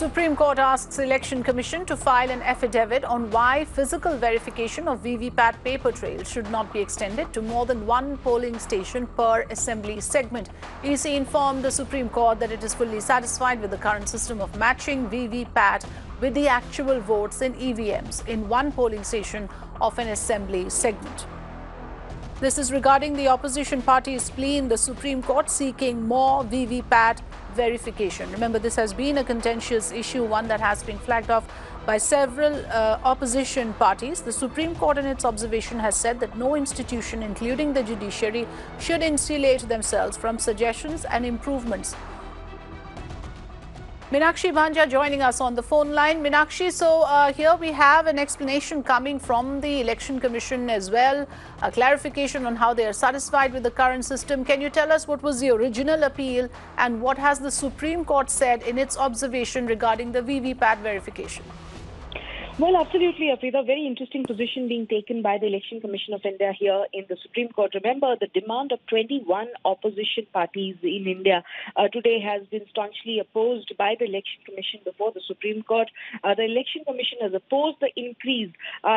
Supreme Court asks Election Commission to file an affidavit on why physical verification of VVPAT paper trail should not be extended to more than one polling station per assembly segment. EC informed the Supreme Court that it is fully satisfied with the current system of matching VVPAT with the actual votes in EVMs in one polling station of an assembly segment. This is regarding the opposition party's plea in the Supreme Court seeking more VVPAT verification. Remember, this has been a contentious issue, one that has been flagged off by several opposition parties. The Supreme Court in its observation has said that no institution, including the judiciary, should insulate themselves from suggestions and improvements. Meenakshi Bhanja joining us on the phone line. Meenakshi, so here we have an explanation coming from the Election Commission as well, a clarification on how they are satisfied with the current system. Can you tell us what was the original appeal and what has the Supreme Court said in its observation regarding the VVPAT verification? Well, absolutely, Afrida. Very interesting position being taken by the Election Commission of India here in the Supreme Court. Remember, the demand of 21 opposition parties in India today has been staunchly opposed by the Election Commission before the Supreme Court. The Election Commission has opposed the increase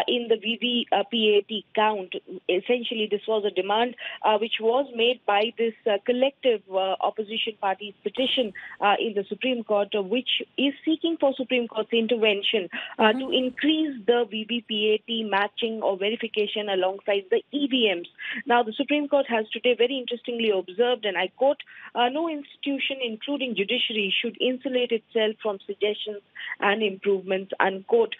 in the VVPAT count. Essentially, this was a demand which was made by this collective opposition parties petition in the Supreme Court, which is seeking for Supreme Court's intervention to increase the VVPAT matching or verification alongside the EVMs. Now, the Supreme Court has today very interestingly observed, and I quote, no institution, including judiciary, should insulate itself from suggestions and improvements, unquote.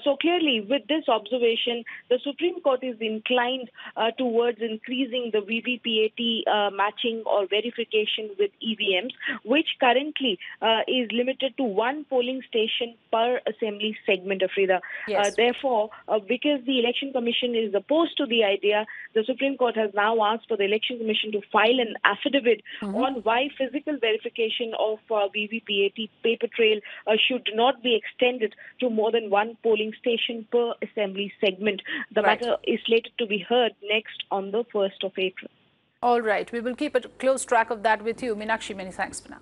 So clearly, with this observation, the Supreme Court is inclined towards increasing the VVPAT matching or verification with EVMs, which currently is limited to one polling station per assembly segment, Afrida. Yes. Therefore, because the Election Commission is opposed to the idea, the Supreme Court has now asked for the Election Commission to file an affidavit on why physical verification of VVPAT paper trail should not be extended to more than one polling station per assembly segment. The matter is slated to be heard next on the 1st of April. All right. We will keep a close track of that with you. Meenakshi, many thanks for now.